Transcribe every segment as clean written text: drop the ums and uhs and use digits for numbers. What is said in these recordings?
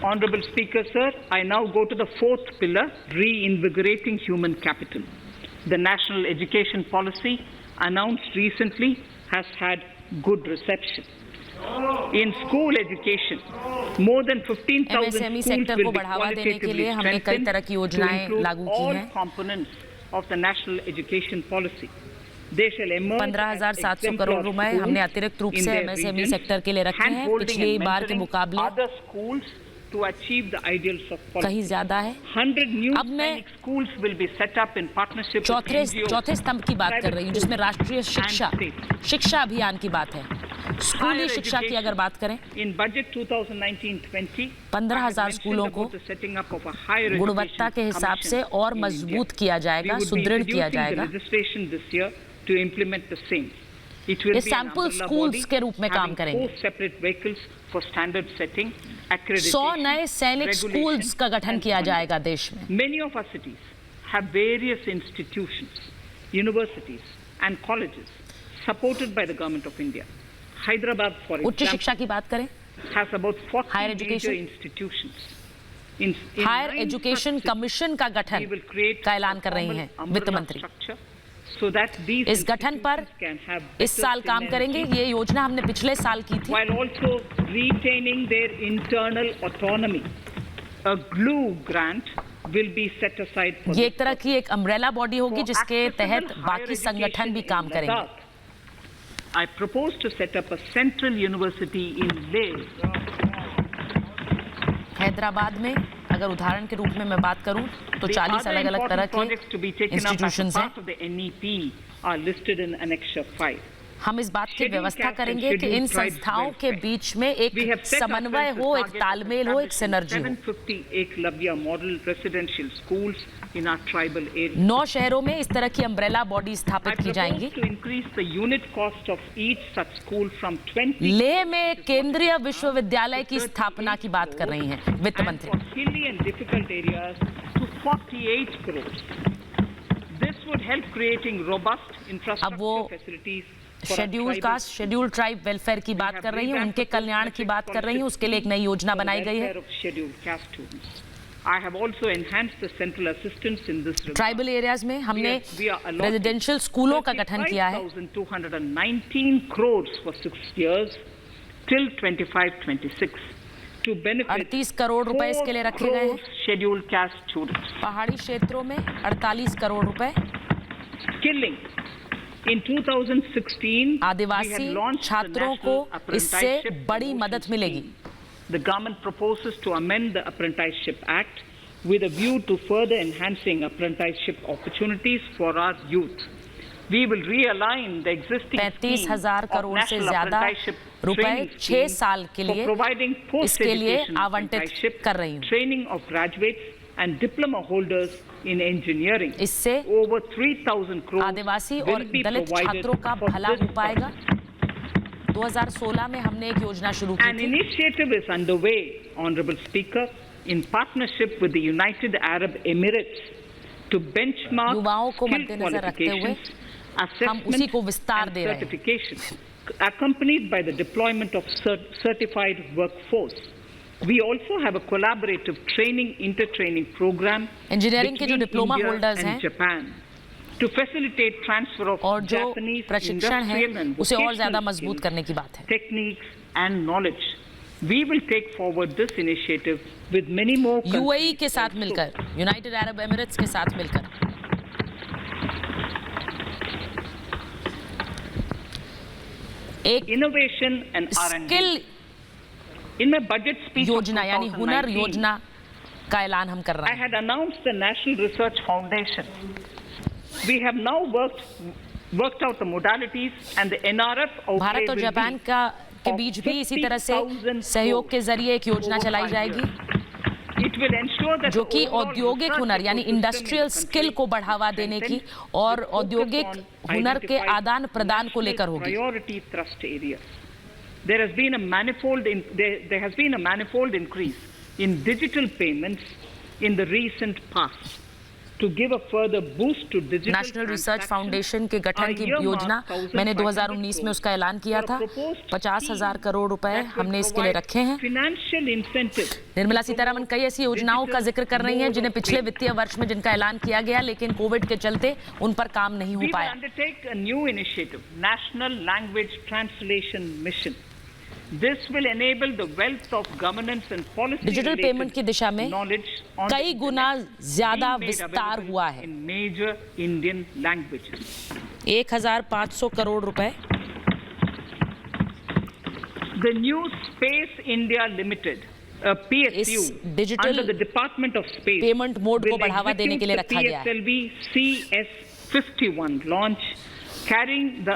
Honorable Speaker, sir, I now go to the fourth pillar, reinvigorating human capital. The National Education Policy, announced recently, has had good reception. In school education, more than 15,000 MSME schools sector will को be बढ़ावा देने के लिए qualitatively हमने कई तरह की strengthened to योजनाएं include लागू की all हैं। components of the National Education Policy. They shall emerge 15,700 as crore exemplar रुपए schools हमने अतिरिक्त रूप in से their MSME regions, सेक्टर के लिए रखे हैं। handholding पिछली and बार के mentoring मुकाबले other schools to achieve the ideals of कहीं policy. ज्यादा है। 100 new अब मैं Sainik schools will be set up in partnership with NGOs, चौथे स्तंभ की बात कर रही हूँ, जिसमें राष्ट्रीय शिक्षा अभियान की बात है। स्कूली शिक्षा की अगर बात करें, in budget 2019-20, 15,000 स्कूलों को गुणवत्ता के हिसाब से और मजबूत किया जाएगा, सुदृढ़ किया जाएगा। ये सैंपल स्कूल्स के रूप में काम करेंगे। 100 नए सैनिक स्कूल्स का गठन किया जाएगा देश में। Many of our cities have various institutions, universities and colleges supported by the government of India. Hyderabad, for उच्च example, शिक्षा की बात करें, has about 40 Higher major education. institutions. In higher 9 education such commission का cities, we गठन will create का ऐलान a कर रही formal हैं umbrella वित्त मंत्री। structure so that these इस गठन पर institutions can have इस better साल काम करेंगे। synergy ये योजना हमने पिछले साल की थी। while also retaining their internal autonomy. A glue grant will be set aside for ये this एक तरह की एक अम्ब्रेला बॉडी होगी For जिसके accessible तहत higher बाकी संगठन भी education काम in करेंगे। Ladakh, I propose to set up a central university in Leh. Hyderabad में अगर उदाहरण के रूप में मैं बात करूं तो The 40 other अलग-अलग important तरह projects to be के taken up as a institutions हैं। part of the NEP are listed in Annexure 5. हम इस बात की Scheduled व्यवस्था caste and करेंगे कि इन scheduled tribes संस्थाओं के welfare. बीच में एक We have set समन्वय ourselves हो, a एक target of तालमेल हो, एक establishing सिनर्जी हो। 750 Eklavya model residential schools in our tribal areas. 9 शहरों में इस तरह की अम्ब्रेला बॉडी I स्थापित की जाएंगी। propose to increase the unit cost of each such school from 20 Leh में केंद्रीय विश्वविद्यालय की स्थापना की बात कर रही हैं वित्त and मंत्री। for hilly and difficult areas to 48 crores. This would help creating robust अब वो infrastructure facilities for our schedule tribal caste schedule tribe welfare की बात कर रही हूँ, उनके कल्याण की बात कर रही हूँ, उसके लिए एक नई योजना बनाई गई है। I have also enhanced the central assistance in this regard. Tribal areas में हमने We are allotting रेजिडेंशियल स्कूलों का गठन किया है। 35,219 crores for 6 years till 25-26 to benefit 38 crore रुपए इसके लिए रखे गए हैं। scheduled caste students. पहाड़ी क्षेत्रों में 48 करोड़ रुपए। Skilling. In 2016, we Adivasi had launched the छात्रों को National इससे Apprenticeship बड़ी Promotion मदद मिलेगी। Scheme. The government proposes to amend the Apprenticeship Act with a view to further enhancing apprenticeship opportunities for our youth. We will realign the existing 35,000 scheme of crore से National ज्यादा Apprenticeship रुपए Training 6 Scheme साल के for लिए providing इसके लिए post-education आवंटित apprenticeship कर रही हूँ। training of graduates and diploma holders in engineering. इससे Over 3,000 crores आदिवासी और will be दलित provided छात्रों का for भला this हो पाएगा। 2016 में हमने एक योजना शुरू की An थी। initiative is underway, Honorable Speaker, in partnership with the United Arab Emirates to benchmark युवाओं को skill मद्देनजर रखते हुए qualifications, हम उसी assessment को विस्तार and दे रहे हैं। certification, accompanied by the deployment of certified workforce. We also have a collaborative training, inter-training program engineering के जो between diploma India holders and हैं Japan to facilitate transfer of और जो Japanese प्रशिक्षण है industrial and उसे और vocational ज्यादा मजबूत skills, करने की बात है। techniques and knowledge. We will take forward this initiative with many more UAE countries के साथ also. मिलकर, यूनाइटेड अरब एमिरेट्स के साथ मिलकर एक Innovation and R&D. Skill In my budget speech of योजना यानी हुनर 2019, योजना का ऐलान हम कर रहे I हैं। had announced the National Research Foundation. We have now worked out the modalities and the NRF outlay Bharat और will जापान be का के of बीच भी इसी तरह से 50,000 सहयोग के जरिए एक योजना over चलाई 5 जाएगी years. It will ensure that जो the कि overall औद्योगिक research हुनर यानी ecosystem in the industrial country skill को बढ़ावा देने की और with focus औद्योगिक on हुनर के identified आदान प्रदान को लेकर national होगी। priority thrust areas. There has been a manifold increase in digital payments in the recent past. To give a further boost to digital national research transactions, foundation के गठन की earmarked योजना 1,500 मैंने 2019 में उसका ऐलान किया था। 50,000 करोड़ रुपए हमने इसके लिए रखे हैं। financial incentive निर्मला सीतारमण कई ऐसी योजनाओं का जिक्र कर रही हैं जिन्हें पिछले वित्तीय वर्ष में जिनका ऐलान किया गया, लेकिन कोविड के चलते उन पर काम नहीं हो We will पाया। undertake a new initiative, National Language Translation Mission. This will enable the wealth of governance and policy digital payment की दिशा में knowledge on कई the गुना internet ज्यादा being made विस्तार available हुआ है। in major Indian languages. 1,500 crore रुपए The new Space India Limited, PSU, इस digital under the Department of Space, payment mode को will बढ़ावा देने के लिए execute रखा गया है। the PSLV CS-51 launch, carrying the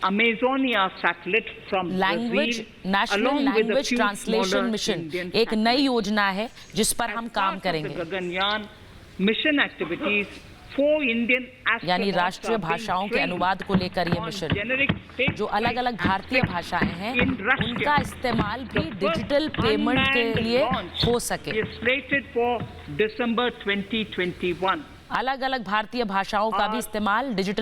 Amazonia satellite from language Brazil, national along with a language few translation smaller mission Indian एक satellites. नई योजना है जिस पर हम As काम part of करेंगे। the Gaganyaan mission activities, 4 Indian यानी astronauts राष्ट्रीय are being भाषाओं के trained अनुवाद को लेकर ये on मिशन generic space जो अलग अलग flight भारतीय aspects भाषाएं हैं in Russia. उनका इस्तेमाल भी The first डिजिटल पेमेंट के unmanned लिए launch हो सके। is slated for December 2021. अलग अलग भारतीय भाषाओं का भी इस्तेमाल डिजिटल